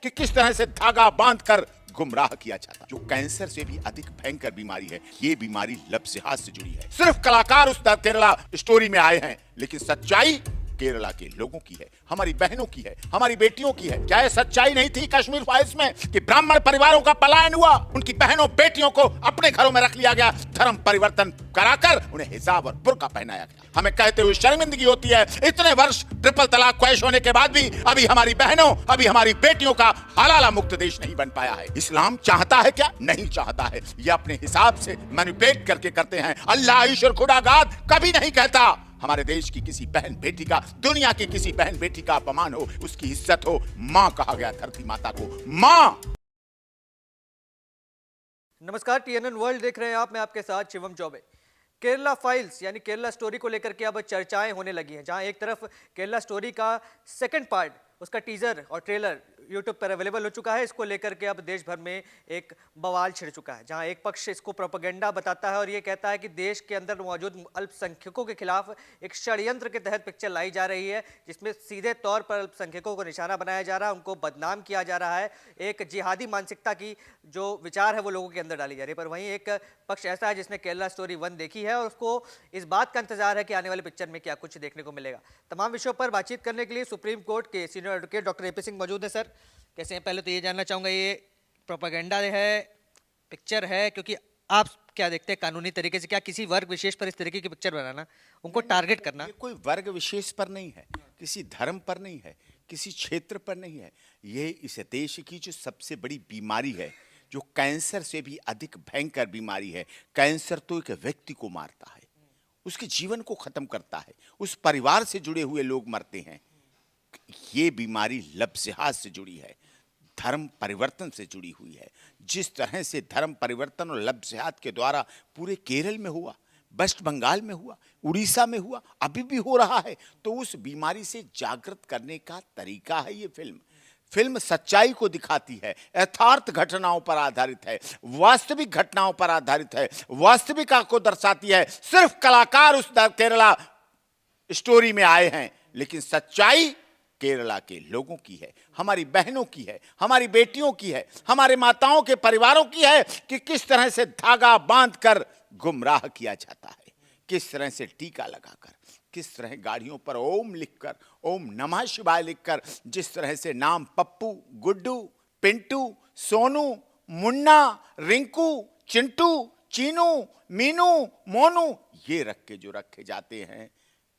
कि किस तरह से धागा बांधकर गुमराह किया जाता। जो कैंसर से भी अधिक भयंकर बीमारी है, ये बीमारी लफ्ज़ से जुड़ी है। सिर्फ कलाकार उस केरला स्टोरी में आए हैं, लेकिन सच्चाई केरला के लोगों की है, हमारी बहनों की है, हमारी बेटियों की है। क्या यह सच्चाई नहीं थी कश्मीर फाइल्स में कि ब्राह्मण परिवारों का पलायन हुआ, उनकी बहनों बेटियों को अपने घरों में रख लिया गया, धर्म परिवर्तन कराकर उन्हें हिजाब और बुर्का पहनाया गया। हमें कहते हुए शर्मिंदगी होती है, इतने वर्ष ट्रिपल तलाक ख्वाहिश होने के बाद भी अभी हमारी बहनों, अभी हमारी बेटियों का हलाला मुक्त देश नहीं बन पाया है। इस्लाम चाहता है क्या? नहीं चाहता है। ये अपने हिसाब से मैनिपुलेट करके करते हैं। अल्लाह ईश्वर खुदागाद कभी नहीं कहता हमारे देश की किसी बहन बेटी का, दुनिया की किसी बहन बेटी का अपमान हो, उसकी इज्जत हो। मां कहा गया धरती माता को, मां। नमस्कार, टीएनएन वर्ल्ड देख रहे हैं आप, मैं आपके साथ शिवम चौबे। केरला फाइल्स यानी केरला स्टोरी को लेकर के अब चर्चाएं होने लगी हैं, जहां एक तरफ केरला स्टोरी का सेकंड पार्ट, उसका टीजर और ट्रेलर यूट्यूब पर अवेलेबल हो चुका है। इसको लेकर के अब देश भर में एक बवाल छिड़ चुका है, जहां एक पक्ष इसको प्रोपेगेंडा बताता है और ये कहता है कि देश के अंदर मौजूद अल्पसंख्यकों के खिलाफ एक षड्यंत्र के तहत पिक्चर लाई जा रही है, जिसमें सीधे तौर पर अल्पसंख्यकों को निशाना बनाया जा रहा है, उनको बदनाम किया जा रहा है। एक जिहादी मानसिकता की जो विचार है वो लोगों के अंदर डाली जा रही है। पर वहीं एक पक्ष ऐसा है जिसने केरला स्टोरी 1 देखी है और उसको इस बात का इंतजार है कि आने वाले पिक्चर में क्या कुछ देखने को मिलेगा। तमाम विषयों पर बातचीत करने के लिए सुप्रीम कोर्ट के senior advocate doctor AP Singh मौजूद है। सर कैसे हैं? पहले तो ये जानना चाहूंगा, ये प्रोपेगेंडा है, पिक्चर है, क्योंकि आप क्या देखते हैं कानूनी तरीके से, क्या किसी वर्ग विशेष पर इस तरीके की पिक्चर बनाना, उनको टारगेट करना? ये कोई वर्ग विशेष पर नहीं है, किसी धर्म पर नहीं है, किसी क्षेत्र पर नहीं है। ये इस देश की जो सबसे बड़ी बीमारी है, जो कैंसर से भी अधिक भयंकर बीमारी है। कैंसर तो एक व्यक्ति को मारता है, उसके जीवन को खत्म करता है, उस परिवार से जुड़े हुए लोग मरते हैं। ये बीमारी लफ्ज़ से जुड़ी है, धर्म परिवर्तन से जुड़ी हुई है। जिस तरह से धर्म परिवर्तन और लफ्ज़ के द्वारा पूरे केरल में हुआ, वेस्ट बंगाल में हुआ, उड़ीसा में हुआ, अभी भी हो रहा है, तो उस बीमारी से जागृत करने का तरीका है ये फिल्म। फिल्म सच्चाई को दिखाती है, यथार्थ घटनाओं पर आधारित है, वास्तविक घटनाओं पर आधारित है, वास्तविकता को दर्शाती है। सिर्फ कलाकार उस केरला स्टोरी में आए हैं, लेकिन सच्चाई केरला के लोगों की है, हमारी बहनों की है, हमारी बेटियों की है, हमारे माताओं के परिवारों की है कि किस तरह से धागा बांधकर गुमराह किया जाता है, किस तरह से टीका लगाकर, किस तरह गाड़ियों पर ओम लिखकर, ओम नमः शिवाय लिखकर, जिस तरह से नाम पप्पू, गुड्डू, पिंटू, सोनू, मुन्ना, रिंकू, चिंटू, चीनू, मीनू, मोनू, ये रख के जो रखे जाते हैं,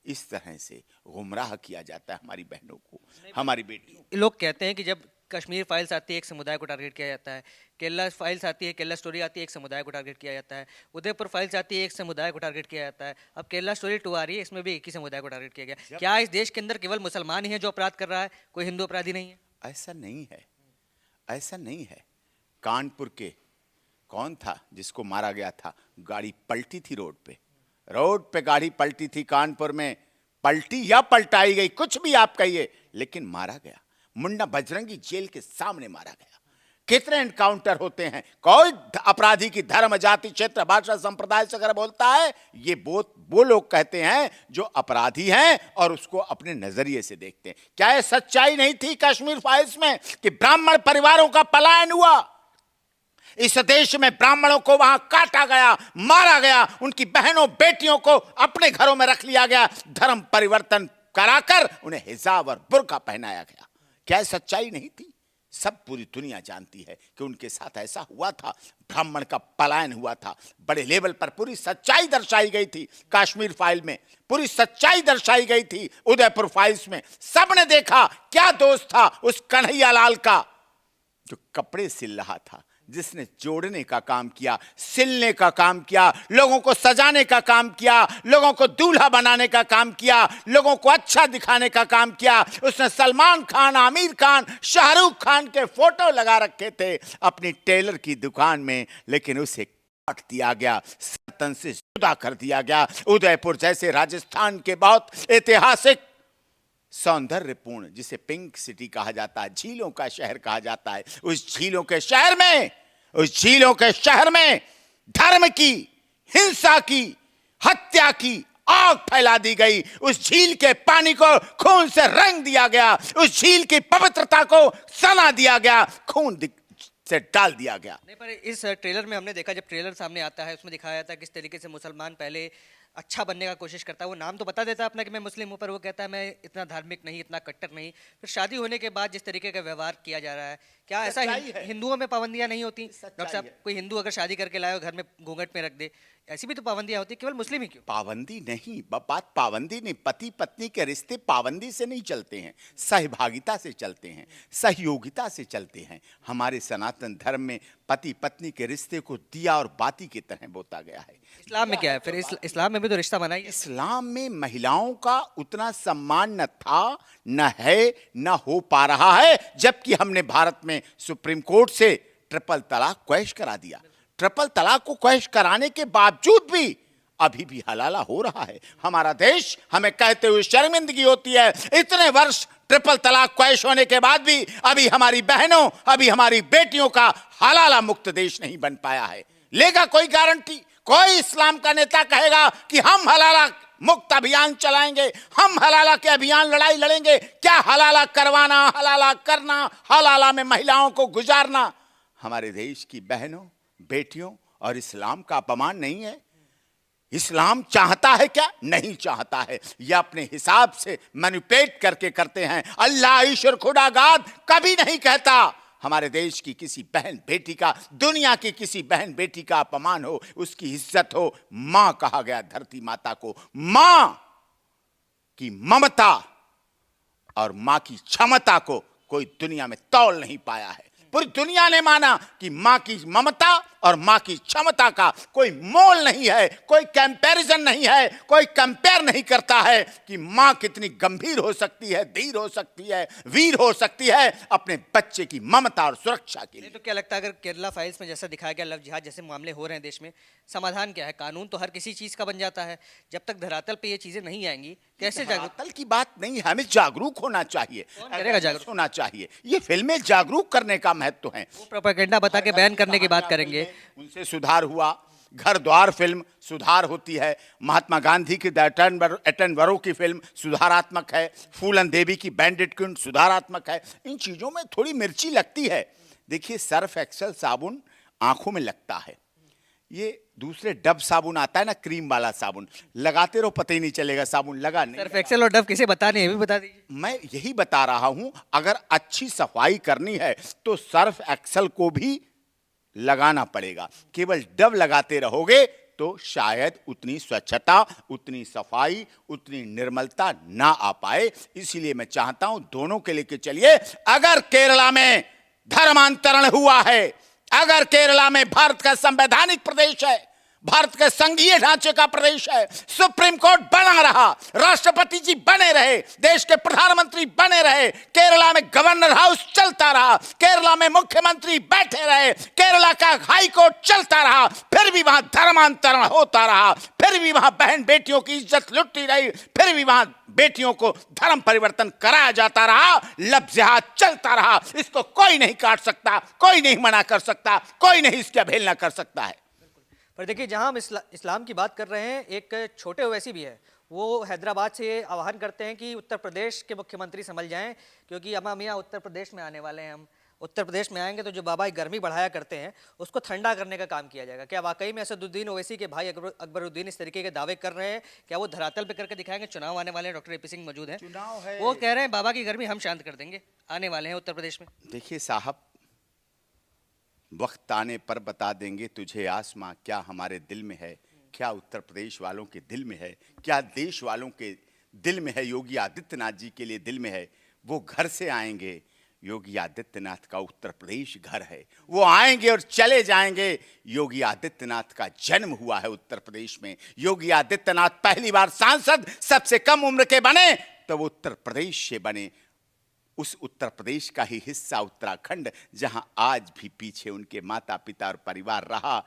इस तरह से गुमराह किया जाता है हमारी बहनों को, हमारी बेटियों। लोग कहते हैं कि जब कश्मीर फाइल्स आती है एक समुदाय को टारगेट किया जाता है, केरला फाइल्स आती है, केरला स्टोरी आती है, एक समुदाय को टारगेट किया जाता है, उदयपुर फाइल्स आती है, एक समुदाय को टारगेट किया जाता है, अब केरला स्टोरी 2 आ रही है, इसमें भी एक ही समुदाय को टारगेट किया गया। क्या इस देश के अंदर केवल मुसलमान ही है जो अपराध कर रहा है, कोई हिंदू अपराधी नहीं है? ऐसा नहीं है, ऐसा नहीं है। कानपुर के कौन था जिसको मारा गया था? गाड़ी पलटी थी रोड पे गाड़ी पलटी थी कानपुर में, पलटी या पलटाई गई, कुछ भी आप कहिए, लेकिन मारा गया। मुन्ना बजरंगी जेल के सामने मारा गया। कितने एनकाउंटर होते हैं? कोई अपराधी की धर्म, जाति, क्षेत्र, भाषा, संप्रदाय से अगर बोलता है, ये वो लोग कहते हैं जो अपराधी हैं और उसको अपने नजरिए से देखते हैं। क्या यह सच्चाई नहीं थी कश्मीर फाइल्स में कि ब्राह्मण परिवारों का पलायन हुआ? इस देश में ब्राह्मणों को वहां काटा गया, मारा गया, उनकी बहनों बेटियों को अपने घरों में रख लिया गया, धर्म परिवर्तन कराकर उन्हें हिजाब और बुर्का पहनाया गया। क्या सच्चाई नहीं थी? सब पूरी दुनिया जानती है कि उनके साथ ऐसा हुआ था, ब्राह्मण का पलायन हुआ था। बड़े लेवल पर पूरी सच्चाई दर्शाई गई थी कश्मीर फाइल में, पूरी सच्चाई दर्शाई गई थी उदयपुर फाइल्स में। सबने देखा क्या दोष था उस कन्हैया लाल का, जो कपड़े सिल रहा था, जिसने जोड़ने का काम किया, सिलने का काम किया, लोगों को सजाने का काम किया, लोगों को दूल्हा बनाने का काम किया, लोगों को अच्छा दिखाने का काम किया। उसने सलमान खान, आमिर खान, शाहरुख खान के फोटो लगा रखे थे अपनी टेलर की दुकान में, लेकिन उसे काट दिया गया, सतन से जुदा कर दिया गया। उदयपुर जैसे राजस्थान के बहुत ऐतिहासिक, सौंदर्यपूर्ण, जिसे पिंक सिटी कहा जाता है, झीलों का शहर कहा जाता है, उस झीलों के शहर में धर्म की, हिंसा की, हत्या की, आग फैला दी गई, उस झील के पानी को खून से रंग दिया गया, उस झील की पवित्रता को सना दिया गया, से डाल दिया गया। नहीं, पर इस ट्रेलर में हमने देखा, जब ट्रेलर सामने आता है उसमें दिखाया जाता है किस तरीके से मुसलमान पहले अच्छा बनने का कोशिश करता है। वो नाम तो बता देता है अपना कि मैं मुस्लिम हूँ, पर वो कहता है मैं इतना धार्मिक नहीं, इतना कट्टर नहीं। फिर शादी होने के बाद जिस तरीके का व्यवहार किया जा रहा है, क्या ऐसा हिंदुओं में पाबंदियां नहीं होती? डॉक्टर साहब, कोई हिंदू अगर शादी करके लाए और घर में घूंघट में रख दे, ऐसी भी तो पाबंदियां होती है, केवल मुस्लिम ही क्यों? पाबंदी नहीं, बात पाबंदी नहीं, पति पत्नी के रिश्ते पाबंदी से नहीं चलते हैं, सहभागिता से चलते हैं, सहयोगिता से चलते हैं। हमारे सनातन धर्म में पति पत्नी के रिश्ते को दिया और बाती की तरह बोता गया है। इस्लाम में क्या है फिर? इस्लाम में भी तो रिश्ता बना ही है। इस्लाम में महिलाओं का उतना सम्मान न था, न है, न हो पा रहा है, जबकि हमने भारत में सुप्रीम कोर्ट से ट्रिपल तलाक क्वैश करा दिया। ट्रिपल तलाक को क्वैश कराने के बावजूद भी अभी भी हलाला हो रहा है। हमारा देश, हमें कहते हुए शर्मिंदगी होती है, इतने वर्ष ट्रिपल तलाक क्वैश होने के बाद भी अभी हमारी बहनों, अभी हमारी बेटियों का हलाला मुक्त देश नहीं बन पाया है। लेगा कोई गारंटी? कोई इस्लाम का नेता कहेगा कि हम हलाला मुक्त अभियान चलाएंगे, हम हलाला के अभियान लड़ाई लड़ेंगे? क्या हलाला करवाना, हलाला करना, हलाला में महिलाओं को गुजारना हमारे देश की बहनों, बेटियों और इस्लाम का अपमान नहीं है? इस्लाम चाहता है क्या? नहीं चाहता है। यह अपने हिसाब से मैनिपुलेट करके करते हैं। अल्लाह, ईश्वर, खुदागाद कभी नहीं कहता हमारे देश की किसी बहन बेटी का, दुनिया की किसी बहन बेटी का अपमान हो, उसकी इज्जत हो। मां कहा गया धरती माता को, मां की ममता और मां की क्षमता को कोई दुनिया में तौल नहीं पाया है। पूरी दुनिया ने माना कि मां की ममता और मां की क्षमता का कोई मोल नहीं है, कोई कंपैरिजन नहीं है, कोई कंपेयर नहीं करता है कि मां कितनी गंभीर हो सकती है, धीर हो सकती है, वीर हो सकती है अपने बच्चे की ममता और सुरक्षा के लिए। तो क्या लगता है, अगर केरला फाइल्स में जैसा दिखाया गया, लव जिहाद जैसे मामले हो रहे हैं देश में, समाधान क्या है? कानून तो हर किसी चीज का बन जाता है, जब तक धरातल पे ये चीजें नहीं आएंगी कैसे जागरूक? धरातल की बात नहीं है, हमें जागरूक होना चाहिए। कौन करेगा जागरूक? होना चाहिए। ये फिल्में जागरूक करने का महत्व है। वो प्रोपेगेंडा बता के बैन करने की बात करेंगे, उनसे सुधार हुआ। घर द्वार फिल्म सुधार होती है। महात्मा गांधी की एटनबरो की फिल्म सुधारात्मक है। फूलन देवी की बैंडिट क्वीन सुधारात्मक है। इन चीजों में थोड़ी मिर्ची लगती है। देखिए, सर्फ एक्सेल साबुन आंखों में लगता है, ये दूसरे डब साबुन आता है ना, क्रीम वाला साबुन, लगाते रहो पता ही नहीं चलेगा साबुन लगा नहीं। सर्फ एक्सेल और डव किसे बताने, ये भी बता दीजिए। मैं यही बता रहा हूं, अगर अच्छी सफाई करनी है तो सर्फ एक्सेल को भी लगाना पड़ेगा। केवल डब लगाते रहोगे तो शायद उतनी स्वच्छता, उतनी सफाई, उतनी निर्मलता ना आ पाए। इसीलिए मैं चाहता हूं दोनों के लेके चलिए। अगर केरला में धर्मांतरण हुआ है, अगर केरला में भारत का संवैधानिक प्रदेश है, भारत के संघीय ढांचे का प्रदेश है, सुप्रीम कोर्ट बना रहा, राष्ट्रपति जी बने रहे, देश के प्रधानमंत्री बने रहे, केरला में गवर्नर हाउस चलता रहा, केरला में मुख्यमंत्री बैठे रहे, केरला का हाई कोर्ट चलता रहा, फिर भी वहां धर्मांतरण होता रहा, फिर भी वहां बहन बेटियों की इज्जत लुटती रही, फिर भी वहां बेटियों को धर्म परिवर्तन कराया जाता रहा, लव जिहाद चलता रहा, इसको कोई नहीं काट सकता, कोई नहीं मना कर सकता, कोई नहीं इसकी अवहेलना कर सकता है। पर देखिए, जहां हम इस्लाम की बात कर रहे हैं, एक छोटे ओवैसी भी है, वो हैदराबाद से ये आह्वान करते हैं कि उत्तर प्रदेश के मुख्यमंत्री संभल जाएं, क्योंकि अम्मा मियाँ उत्तर प्रदेश में आने वाले हैं। हम उत्तर प्रदेश में आएंगे तो जो बाबा गर्मी बढ़ाया करते हैं उसको ठंडा करने का काम किया जाएगा। क्या वाकई में असदुद्दीन ओवैसी के भाई अकबरुद्दीन इस तरीके के दावे कर रहे हैं? क्या वो धरातल पे करके दिखाएंगे? चुनाव आने वाले हैं, डॉक्टर एपी सिंह मौजूद हैं, चुनाव है, वो कह रहे हैं बाबा की गर्मी हम शांत कर देंगे, आने वाले हैं उत्तर प्रदेश में। देखिए साहब, वक्त आने पर बता देंगे तुझे आसमां क्या हमारे दिल में है, क्या उत्तर प्रदेश वालों के दिल में है, क्या देश वालों के दिल में है। योगी आदित्यनाथ जी के लिए दिल में है, वो घर से आएंगे। योगी आदित्यनाथ का उत्तर प्रदेश घर है, वो आएंगे और चले जाएंगे। योगी आदित्यनाथ का जन्म हुआ है उत्तर प्रदेश में। योगी आदित्यनाथ पहली बार सांसद सबसे कम उम्र के बने तो वो उत्तर प्रदेश से बने। उस उत्तर प्रदेश का ही हिस्सा उत्तराखंड, जहां आज भी पीछे उनके माता पिता और परिवार रहा,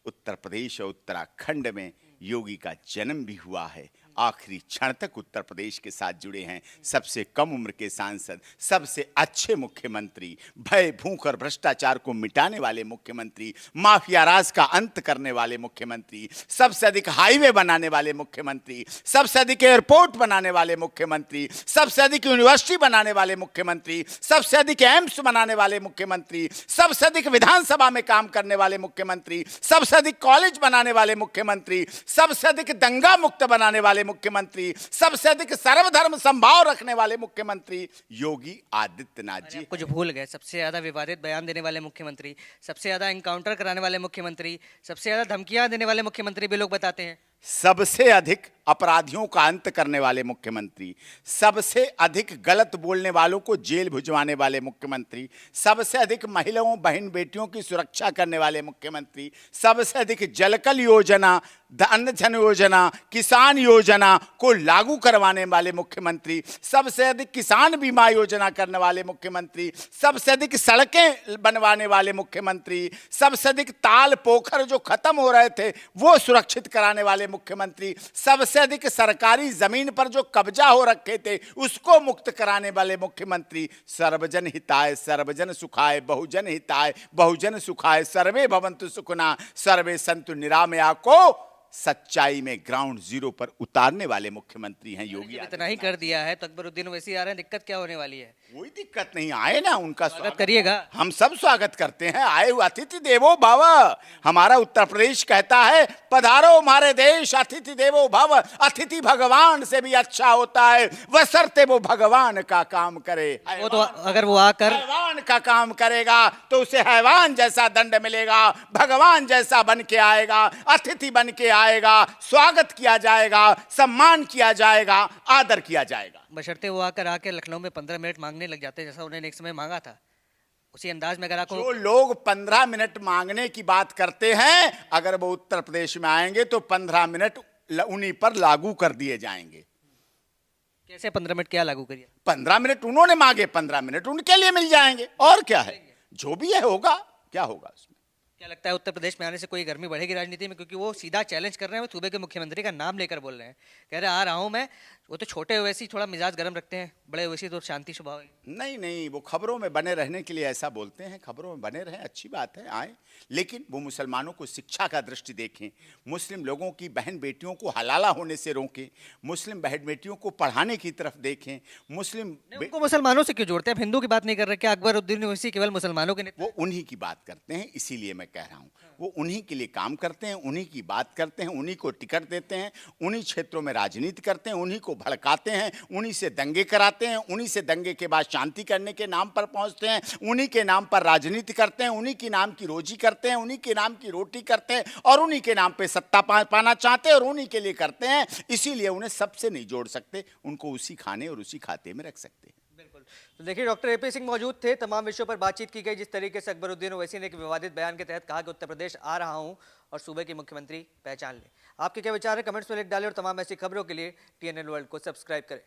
उत्तर प्रदेश और उत्तराखंड में योगी का जन्म भी हुआ है आखिरी क्षण तक उत्तर प्रदेश के साथ जुड़े हैं। सबसे कम उम्र के सांसद, सबसे अच्छे मुख्यमंत्री, भय भूख और भ्रष्टाचार को मिटाने वाले मुख्यमंत्री, माफिया राज का अंत करने वाले मुख्यमंत्री, सबसे अधिक हाईवे बनाने वाले मुख्यमंत्री, सबसे अधिक एयरपोर्ट बनाने वाले मुख्यमंत्री, सबसे अधिक यूनिवर्सिटी बनाने वाले मुख्यमंत्री, सबसे अधिक एम्स बनाने वाले मुख्यमंत्री, सबसे अधिक विधानसभा में काम करने वाले मुख्यमंत्री, सबसे अधिक कॉलेज बनाने वाले मुख्यमंत्री, सबसे अधिक दंगा मुक्त बनाने वाले मुख्यमंत्री, सबसे अधिक सर्वधर्म संभाव रखने वाले मुख्यमंत्री योगी आदित्यनाथ जी। कुछ भूल गए, सबसे ज्यादा विवादित बयान देने वाले मुख्यमंत्री, सबसे ज्यादा एनकाउंटर कराने वाले मुख्यमंत्री, सबसे ज्यादा धमकियां देने वाले मुख्यमंत्री भी लोग बताते हैं। सबसे अधिक अपराधियों का अंत करने वाले मुख्यमंत्री, सबसे अधिक गलत बोलने वालों को जेल भिजवाने वाले मुख्यमंत्री, सबसे अधिक महिलाओं बहन बेटियों की सुरक्षा करने वाले मुख्यमंत्री, सबसे अधिक जलकल योजना, अन्न धन योजना, किसान योजना को लागू करवाने वाले मुख्यमंत्री, सबसे अधिक किसान बीमा योजना करने वाले मुख्यमंत्री, सबसे अधिक सड़कें बनवाने वाले मुख्यमंत्री, सबसे अधिक ताल पोखर जो खत्म हो रहे थे वो सुरक्षित कराने वाले मुख्यमंत्री, सबसे अधिक सरकारी जमीन पर जो कब्जा हो रखे थे उसको मुक्त कराने वाले मुख्यमंत्री, सर्वजन हिताय सर्वजन सुखाय बहुजन हिताय बहुजन सुखाय सर्वे भवन्तु सुखिनः सर्वे सन्तु निरामया को सच्चाई में ग्राउंड जीरो पर उतारने वाले मुख्यमंत्री हैं योगी। इतना ही कर दिया है तो अकबरुद्दीन ओवैसी आ रहे हैं, दिक्कत क्या होने वाली है? कोई दिक्कत नहीं, आए ना, उनका स्वागत करिएगा। हम सब स्वागत करते हैं, आए हुए अतिथि देवो भव। हमारा उत्तर प्रदेश कहता है पधारो हमारे देश, अतिथि देवो भव। अतिथि भगवान से भी अच्छा होता है, बशर्ते वो भगवान का काम करे। वो तो अगर वो आकर भगवान का काम करेगा तो उसे हैवान जैसा दंड मिलेगा, भगवान जैसा बन के आएगा, अतिथि बन के आएगा, स्वागत किया जाएगा, सम्मान किया जाएगा, आदर किया जाएगा। बशर्ते वो आकर लखनऊ में 15 मिनट मांगने लग जाते जैसा उन्होंने एक समय मांगा था, उसी अंदाज में अगर आपको जो लोग 15 मिनट मांगने की बात करते हैं, अगर वो उत्तर प्रदेश में आएंगे तो 15 मिनट उन्हीं पर लागू कर दिए जाएंगे। कैसे 15 मिनट क्या लागू करिए? 15 मिनट उन्होंने मांगे, 15 मिनट उनके लिए मिल जाएंगे। और क्या है, जो भी है होगा, क्या होगा उसमें? क्या लगता है उत्तर प्रदेश में आने से कोई गर्मी बढ़ेगी राजनीति में? क्योंकि वो सीधा चैलेंज कर रहे हैं, वो सूबे के मुख्यमंत्री का नाम लेकर बोल रहे हैं, कह रहे आ रहा हूं मैं। वो तो छोटे ओवैसी थोड़ा मिजाज गर्म रखते हैं, बड़े ओवैसी तो शांति स्वभाव है। नहीं नहीं, वो खबरों में बने रहने के लिए ऐसा बोलते हैं, खबरों में बने रहें, अच्छी बात है, आए, लेकिन वो मुसलमानों को शिक्षा का दृष्टि देखें, मुस्लिम लोगों की बहन बेटियों को हलाला होने से रोकें, मुस्लिम बहन बेटियों को पढ़ाने की तरफ देखें। उनको मुसलमानों से क्यों जोड़ते हैं? हिंदू की बात नहीं कर रहे क्या? अकबरुद्दीन ओवैसी केवल मुसलमानों के वो उन्हीं की बात करते हैं, इसीलिए मैं कह रहा हूँ, वो उन्हीं के लिए काम करते हैं, उन्हीं की बात करते हैं, उन्हीं को टिकट देते हैं, उन्हीं क्षेत्रों में राजनीति करते हैं, उन्हीं को भड़काते हैं, उन्हीं से दंगे कराते हैं, उन्हीं से दंगे के बाद शांति करने के नाम पर पहुंचते हैं, उन्हीं के नाम पर राजनीति करते हैं, उन्हीं के नाम की रोजी करते हैं, उन्हीं के नाम की रोटी करते हैं और उन्हीं के नाम पे सत्ता पाना चाहते हैं और उन्हीं के लिए करते हैं। इसीलिए उन्हें सबसे नहीं जोड़ सकते, उनको उसी खाने और उसी खाते में रख सकते हैं। बिल्कुल। तो देखिए, डॉक्टर एपी सिंह मौजूद थे, तमाम विषयों पर बातचीत की गई। जिस तरीके से अकबरुद्दीन ओवैसी ने एक विवादित बयान के तहत कहा कि उत्तर प्रदेश आ रहा हूं और सूबे की मुख्यमंत्री पहचान ले। आपके क्या विचार है? कमेंट्स में लिख डालें और तमाम ऐसी खबरों के लिए TNN वर्ल्ड को सब्सक्राइब करें।